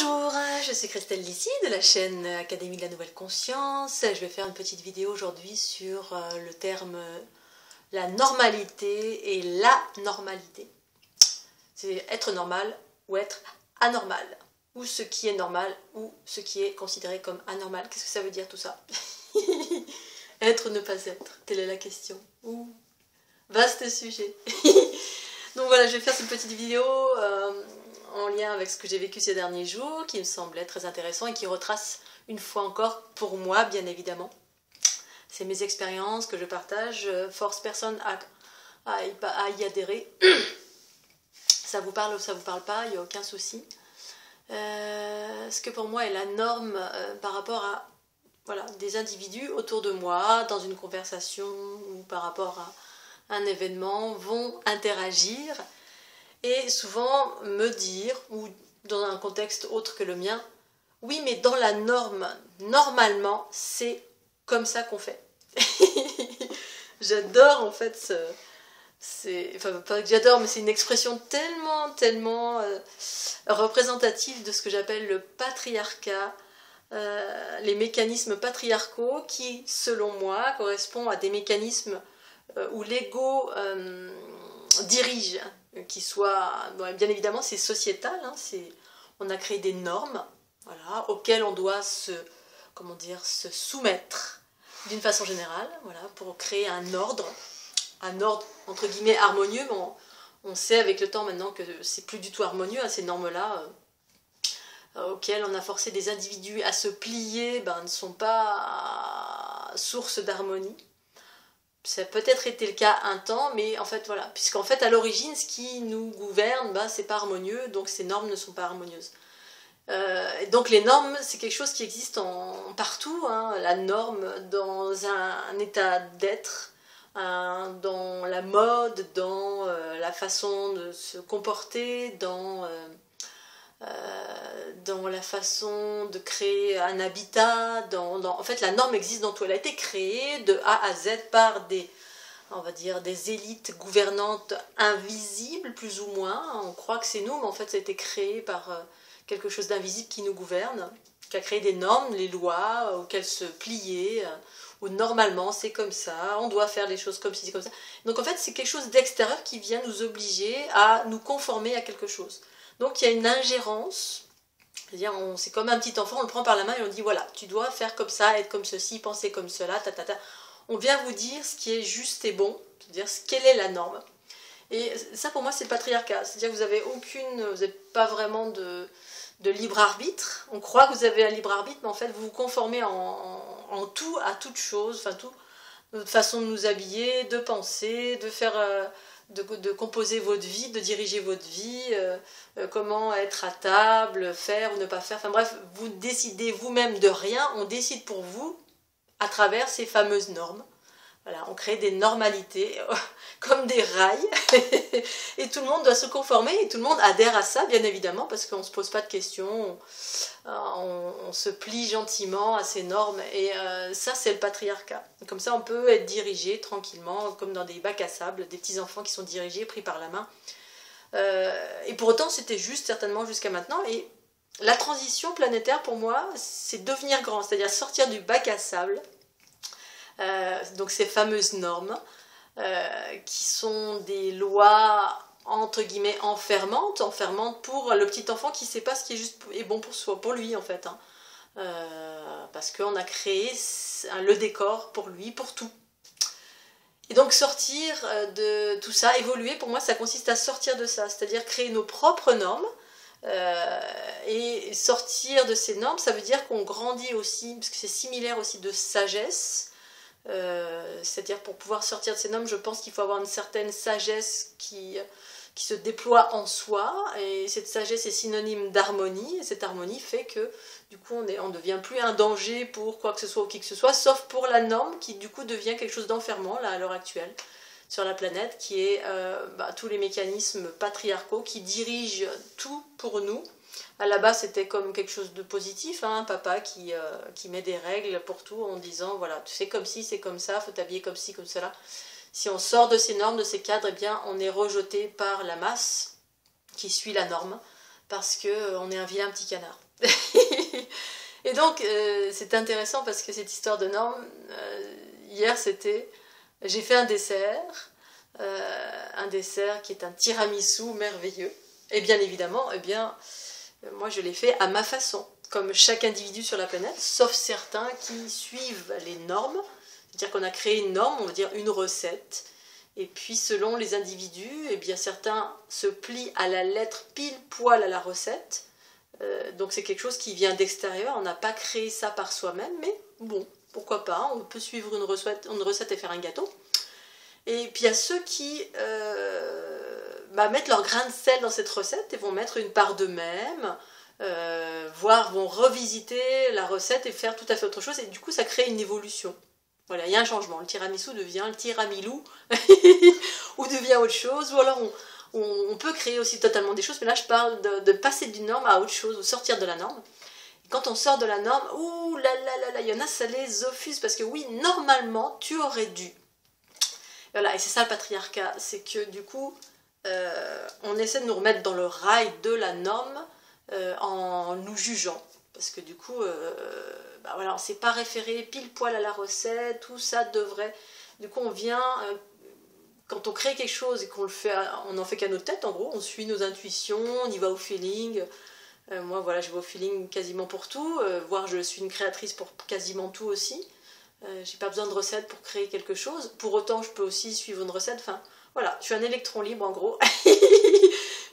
Bonjour, je suis Christelle Lissy de la chaîne Académie de la Nouvelle Conscience. Je vais faire une petite vidéo aujourd'hui sur le terme la normalité et la normalité. C'est être normal ou être anormal, ou ce qui est normal ou ce qui est considéré comme anormal. Qu'est-ce que ça veut dire tout ça? Être ou ne pas être, telle est la question. Ouh, vaste sujet. Donc voilà, je vais faire cette petite vidéo en lien avec ce que j'ai vécu ces derniers jours, qui me semblait très intéressant et qui retrace une fois encore, pour moi bien évidemment, c'est mes expériences que je partage, force personne à y adhérer. Ça vous parle ou ça vous parle pas, il n'y a aucun souci. Ce que pour moi est la norme par rapport à des individus autour de moi, dans une conversation ou par rapport à un événement, vont interagir et souvent me dire, ou dans un contexte autre que le mien, oui mais dans la norme, normalement c'est comme ça qu'on fait. J'adore en fait enfin pas que j'adore, mais c'est une expression tellement représentative de ce que j'appelle le patriarcat, les mécanismes patriarcaux qui, selon moi, correspondent à des mécanismes où l'ego dirige, qui soit, bien évidemment c'est sociétal, hein, on a créé des normes auxquelles on doit se soumettre d'une façon générale, pour créer un ordre entre guillemets harmonieux, mais on sait avec le temps maintenant que c'est plus du tout harmonieux, ces normes-là auxquelles on a forcé des individus à se plier, ne sont pas source d'harmonie. Ça a peut-être été le cas un temps, mais en fait voilà, puisqu'en fait à l'origine ce qui nous gouverne, c'est pas harmonieux, donc ces normes ne sont pas harmonieuses. Donc les normes, c'est quelque chose qui existe partout, hein, la norme dans un état d'être, dans la mode, dans la façon de se comporter, dans la façon de créer un habitat, en fait la norme existe dans tout, elle a été créée de A à Z par des élites gouvernantes invisibles plus ou moins, on croit que c'est nous, mais en fait ça a été créé par quelque chose d'invisible qui nous gouverne, qui a créé des normes, les lois auxquelles se plier, où normalement c'est comme ça, on doit faire les choses comme ci, comme ça. Donc en fait c'est quelque chose d'extérieur qui vient nous obliger à nous conformer à quelque chose. Donc il y a une ingérence, c'est-à-dire c'est comme un petit enfant, on le prend par la main et on dit voilà, tu dois faire comme ça, être comme ceci, penser comme cela, On vient vous dire ce qui est juste et bon, c'est-à-dire quelle est la norme. Et ça pour moi c'est le patriarcat, c'est-à-dire que vous n'avez pas vraiment de libre arbitre, on croit que vous avez un libre arbitre, mais en fait vous vous conformez en tout, à toute chose, notre façon de nous habiller, de penser, de faire... de composer votre vie, de diriger votre vie, comment être à table, faire ou ne pas faire, enfin bref, vous décidez vous-même de rien, on décide pour vous à travers ces fameuses normes. Voilà, on crée des normalités comme des rails et tout le monde doit se conformer et tout le monde adhère à ça bien évidemment parce qu'on ne se pose pas de questions, on se plie gentiment à ces normes et ça c'est le patriarcat. Comme ça on peut être dirigé tranquillement comme dans des bacs à sable, des petits enfants qui sont dirigés, pris par la main. Et pour autant c'était juste certainement jusqu'à maintenant et la transition planétaire pour moi c'est devenir grand, c'est-à-dire sortir du bac à sable. Donc ces fameuses normes qui sont des lois entre guillemets enfermantes pour le petit enfant qui ne sait pas ce qui est juste et bon pour lui en fait, parce qu'on a créé le décor pour lui, pour tout. Et donc sortir de tout ça, évoluer, pour moi ça consiste à sortir de ça, c'est-à-dire créer nos propres normes. Et sortir de ces normes, ça veut dire qu'on grandit aussi, parce que c'est similaire aussi de sagesse. C'est-à-dire pour pouvoir sortir de ces normes, je pense qu'il faut avoir une certaine sagesse qui se déploie en soi, et cette sagesse est synonyme d'harmonie, et cette harmonie fait que du coup on ne devient plus un danger pour quoi que ce soit ou qui que ce soit, sauf pour la norme qui du coup devient quelque chose d'enfermant là, à l'heure actuelle sur la planète, qui est tous les mécanismes patriarcaux qui dirigent tout pour nous. À la base, c'était comme quelque chose de positif, un papa qui met des règles pour tout en disant voilà, c'est comme ci, c'est comme ça, faut t'habiller comme ci, comme cela. Si on sort de ces normes, de ces cadres, eh bien, on est rejeté par la masse qui suit la norme. parce qu'on est un vilain petit canard. Et donc, c'est intéressant parce que cette histoire de normes, hier j'ai fait un dessert qui est un tiramisu merveilleux. Et bien évidemment, moi je l'ai fait à ma façon, comme chaque individu sur la planète, sauf certains qui suivent les normes. C'est-à-dire qu'on a créé une norme, on va dire une recette. Et puis selon les individus, certains se plient à la lettre pile poil à la recette. Donc c'est quelque chose qui vient d'extérieur, on n'a pas créé ça par soi-même, mais bon, pourquoi pas, on peut suivre une recette et faire un gâteau. Et puis il y a ceux qui mettent leur grain de sel dans cette recette et vont mettre une part d'eux-mêmes, voire vont revisiter la recette et faire tout à fait autre chose, et du coup ça crée une évolution. Voilà, il y a un changement, le tiramisu devient le tiramilou, ou devient autre chose, ou alors on peut créer aussi totalement des choses, mais là je parle de passer d'une norme à autre chose, ou sortir de la norme. Et quand on sort de la norme, ouh là là là là, il y en a, ça les offuse, parce que oui, normalement, tu aurais dû. Voilà, et c'est ça le patriarcat, c'est que du coup, on essaie de nous remettre dans le rail de la norme en nous jugeant. Parce que du coup, on ne s'est pas référé pile poil à la recette, tout ça devrait... Du coup, on vient... quand on crée quelque chose et qu'on le fait, on n'en fait qu'à notre tête, en gros, on suit nos intuitions, on y va au feeling. Moi, voilà, je vais au feeling quasiment pour tout, voire je suis une créatrice pour quasiment tout aussi. J'ai pas besoin de recette pour créer quelque chose. Pour autant, je peux aussi suivre une recette. Enfin, voilà, je suis un électron libre, en gros.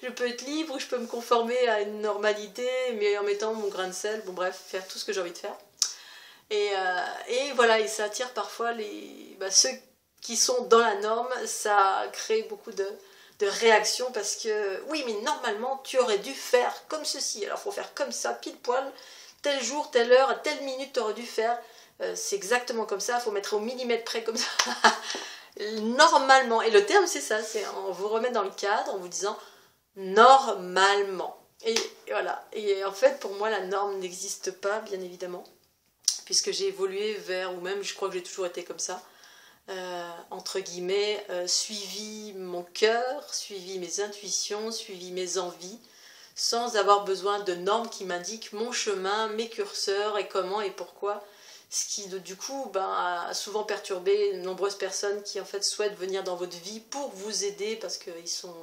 Je peux être libre, je peux me conformer à une normalité, mais en mettant mon grain de sel. Bon, bref, faire tout ce que j'ai envie de faire. Et voilà, et ça attire parfois ceux qui sont dans la norme, ça crée beaucoup de réactions parce que oui, mais normalement tu aurais dû faire comme ceci, alors il faut faire comme ça, pile poil, tel jour, telle heure, à telle minute tu aurais dû faire, c'est exactement comme ça, il faut mettre au millimètre près comme ça, normalement, et le terme c'est ça, c'est on vous remet dans le cadre en vous disant normalement, et voilà, et en fait pour moi la norme n'existe pas bien évidemment, puisque j'ai évolué vers, ou même je crois que j'ai toujours été comme ça, entre guillemets, suivi mon cœur, suivi mes intuitions, suivi mes envies, sans avoir besoin de normes qui m'indiquent mon chemin, mes curseurs et comment et pourquoi. Ce qui du coup a souvent perturbé de nombreuses personnes qui en fait souhaitent venir dans votre vie pour vous aider parce qu'ils sont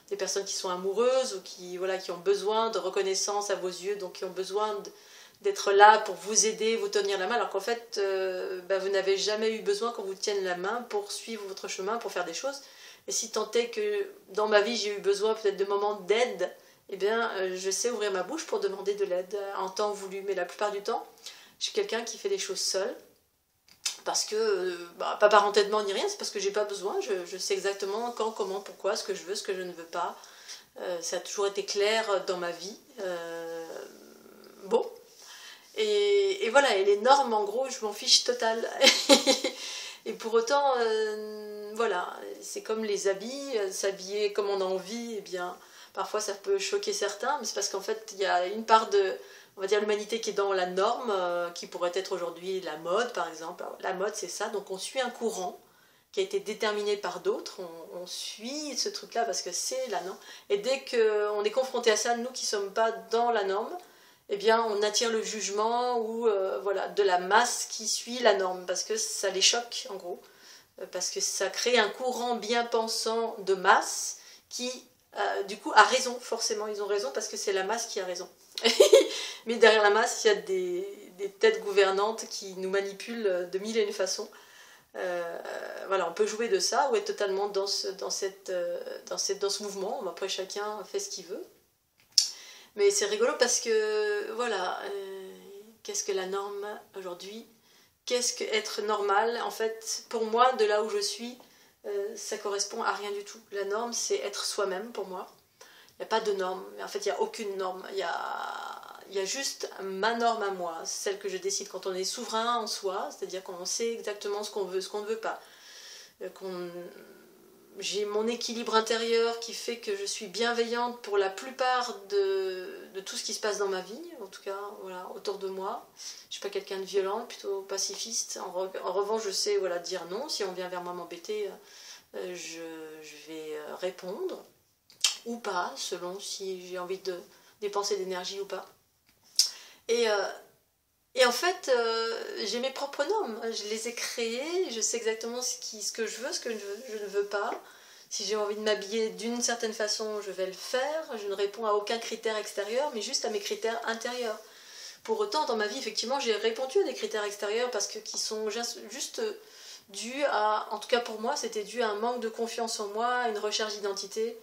des personnes qui sont amoureuses ou qui ont besoin de reconnaissance à vos yeux, donc qui ont besoin d'être là pour vous aider, vous tenir la main, alors qu'en fait, vous n'avez jamais eu besoin qu'on vous tienne la main pour suivre votre chemin, pour faire des choses. Et si tant est que dans ma vie, j'ai eu besoin peut-être de moments d'aide, je sais ouvrir ma bouche pour demander de l'aide en temps voulu. Mais la plupart du temps, je suis quelqu'un qui fait des choses seul, parce que, pas par entêtement ni rien, c'est parce que j'ai pas besoin, je sais exactement quand, comment, pourquoi, ce que je veux, ce que je ne veux pas. Ça a toujours été clair dans ma vie. Bon. Et voilà, et les normes, en gros, je m'en fiche total. Et pour autant, voilà, c'est comme les habits, s'habiller comme on a envie, parfois ça peut choquer certains, mais c'est parce qu'en fait, il y a une part de, on va dire, l'humanité qui est dans la norme, qui pourrait être aujourd'hui la mode, par exemple. Alors, la mode, c'est ça, donc on suit un courant qui a été déterminé par d'autres, on suit ce truc-là parce que c'est la norme. Et dès qu'on est confronté à ça, nous qui ne sommes pas dans la norme, on attire le jugement ou de la masse qui suit la norme, parce que ça les choque, en gros. Parce que ça crée un courant bien pensant de masse qui, du coup, a raison, forcément. Ils ont raison parce que c'est la masse qui a raison. Mais derrière la masse, il y a des têtes gouvernantes qui nous manipulent de mille et une façons. On peut jouer de ça ou être totalement dans ce mouvement. Après, chacun fait ce qu'il veut. Mais c'est rigolo parce que, qu'est-ce que la norme aujourd'hui? Qu'est-ce que être normal? En fait, pour moi, de là où je suis, ça correspond à rien du tout. La norme, c'est être soi-même pour moi. Il n'y a pas de norme. En fait, il n'y a aucune norme. Il y a juste ma norme à moi, celle que je décide quand on est souverain en soi, c'est-à-dire qu'on sait exactement ce qu'on veut, ce qu'on ne veut pas. J'ai mon équilibre intérieur qui fait que je suis bienveillante pour la plupart de tout ce qui se passe dans ma vie, en tout cas autour de moi. Je ne suis pas quelqu'un de violent, plutôt pacifiste. En revanche, je sais dire non. Si on vient vers moi m'embêter, je vais répondre ou pas, selon si j'ai envie dépenser d'énergie ou pas. Et, euh, et en fait, j'ai mes propres normes. Je les ai créées, je sais exactement ce que je veux, ce que je ne veux pas. Si j'ai envie de m'habiller d'une certaine façon, je vais le faire. Je ne réponds à aucun critère extérieur, mais juste à mes critères intérieurs. Pour autant, dans ma vie, effectivement, j'ai répondu à des critères extérieurs parce que qui sont juste dus à, en tout cas pour moi, c'était dû à un manque de confiance en moi, à une recherche d'identité.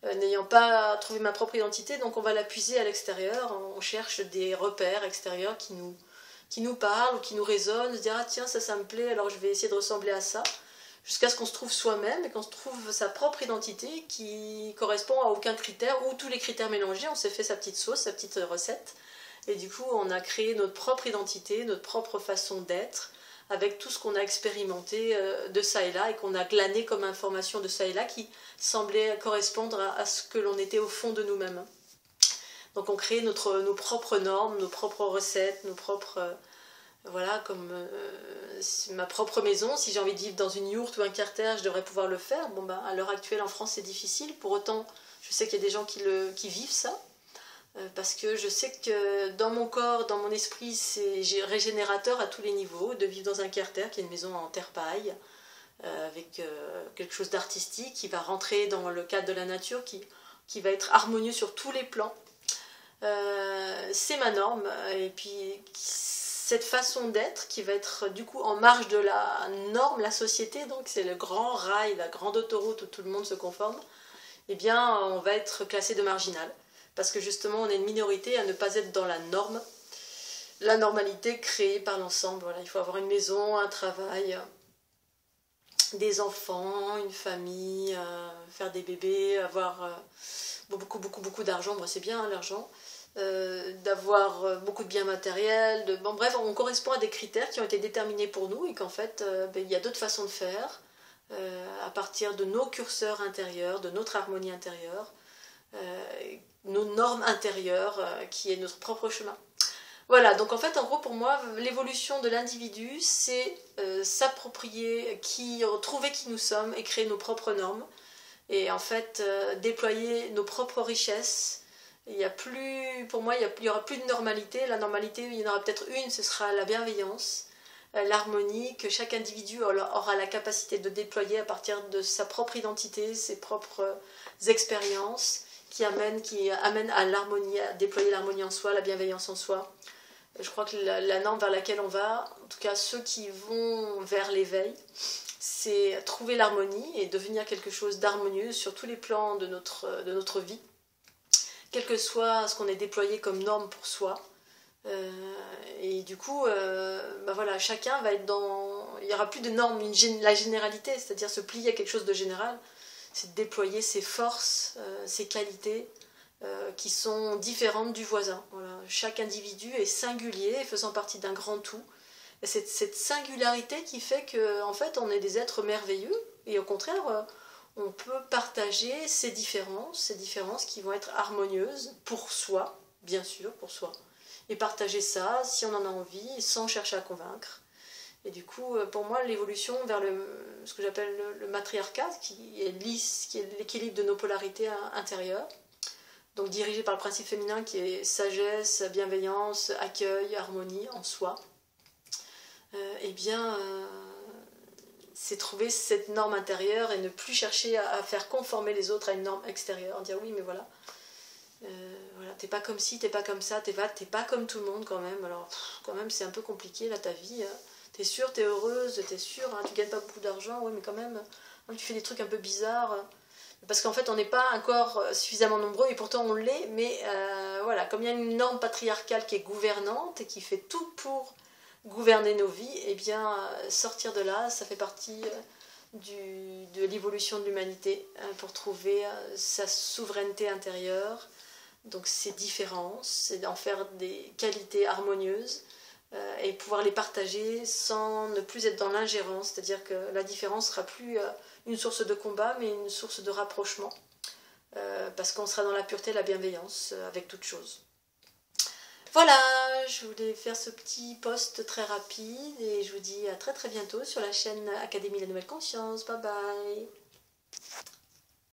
N'ayant pas trouvé ma propre identité, donc on va la puiser à l'extérieur. On cherche des repères extérieurs qui nous parlent ou qui nous résonnent, se dire ah tiens ça me plaît, alors je vais essayer de ressembler à ça, jusqu'à ce qu'on se trouve soi-même et qu'on se trouve sa propre identité qui correspond à aucun critère ou tous les critères mélangés. On s'est fait sa petite sauce, sa petite recette. Et du coup, on a créé notre propre identité, notre propre façon d'être, avec tout ce qu'on a expérimenté de ça et là, et qu'on a glané comme information de ça et là, qui semblait correspondre à ce que l'on était au fond de nous-mêmes. Donc on crée nos propres normes, nos propres recettes, nos propres... voilà, comme ma propre maison, si j'ai envie de vivre dans une yourte ou un carter, je devrais pouvoir le faire. Bon, bah, à l'heure actuelle, en France, c'est difficile. Pour autant, je sais qu'il y a des gens qui vivent ça. Parce que je sais que dans mon corps, dans mon esprit, c'est régénérateur à tous les niveaux, de vivre dans un carter, qui est une maison en terre-paille, avec quelque chose d'artistique, qui va rentrer dans le cadre de la nature, qui va être harmonieux sur tous les plans. C'est ma norme, et puis cette façon d'être qui va être du coup en marge de la norme, la société, donc c'est le grand rail, la grande autoroute où tout le monde se conforme, eh bien on va être classé de marginal. Parce que justement, on est une minorité à ne pas être dans la norme, la normalité créée par l'ensemble. Voilà, il faut avoir une maison, un travail, des enfants, une famille, faire des bébés, avoir beaucoup d'argent. Moi, c'est bien hein, l'argent. D'avoir beaucoup de biens matériels. Bon, bref, on correspond à des critères qui ont été déterminés pour nous et qu'en fait, il y a d'autres façons de faire à partir de nos curseurs intérieurs, de notre harmonie intérieure. Nos normes intérieures, qui est notre propre chemin. Voilà, donc en fait, en gros, pour moi, l'évolution de l'individu, c'est s'approprier, trouver qui nous sommes et créer nos propres normes. Et en fait, déployer nos propres richesses. Pour moi, il n'y aura plus de normalité. La normalité, il y en aura peut-être une, ce sera la bienveillance, l'harmonie, que chaque individu aura la capacité de déployer à partir de sa propre identité, ses propres expériences, qui amène à l'harmonie, à déployer l'harmonie en soi, la bienveillance en soi. Je crois que la norme vers laquelle on va, en tout cas ceux qui vont vers l'éveil, c'est trouver l'harmonie et devenir quelque chose d'harmonieux sur tous les plans de notre vie, quel que soit ce qu'on ait déployé comme norme pour soi. Et du coup, bah voilà, chacun va être dans... Il n'y aura plus de normes, la généralité, c'est-à-dire se plier à quelque chose de général, c'est de déployer ses forces, ses qualités, qui sont différentes du voisin. Voilà. Chaque individu est singulier, faisant partie d'un grand tout. Et c'est cette singularité qui fait qu'en fait, on est des êtres merveilleux, et au contraire, on peut partager ces différences qui vont être harmonieuses pour soi, bien sûr, pour soi, et partager ça, si on en a envie, sans chercher à convaincre. Et du coup, pour moi, l'évolution vers ce que j'appelle le matriarcat, qui est l'équilibre de nos polarités intérieures, donc dirigé par le principe féminin qui est sagesse, bienveillance, accueil, harmonie en soi, eh bien, c'est trouver cette norme intérieure et ne plus chercher à faire conformer les autres à une norme extérieure, dire oui, mais voilà, t'es pas comme ci, t'es pas comme ça, t'es pas comme tout le monde quand même, alors quand même c'est un peu compliqué là ta vie, t'es sûre, t'es heureuse, t'es sûre, hein, tu gagnes pas beaucoup d'argent, oui mais quand même, hein, tu fais des trucs un peu bizarres, parce qu'en fait on n'est pas encore suffisamment nombreux et pourtant on l'est, mais voilà, comme il y a une norme patriarcale qui est gouvernante et qui fait tout pour gouverner nos vies, eh bien sortir de là, ça fait partie de l'évolution de l'humanité pour trouver sa souveraineté intérieure, donc ses différences, c'est d'en faire des qualités harmonieuses et pouvoir les partager sans ne plus être dans l'ingérence, c'est-à-dire que la différence sera plus une source de combat mais une source de rapprochement parce qu'on sera dans la pureté et la bienveillance avec toute chose. Voilà, je voulais faire ce petit post très rapide et je vous dis à très très bientôt sur la chaîne Académie de la Nouvelle Conscience. Bye bye.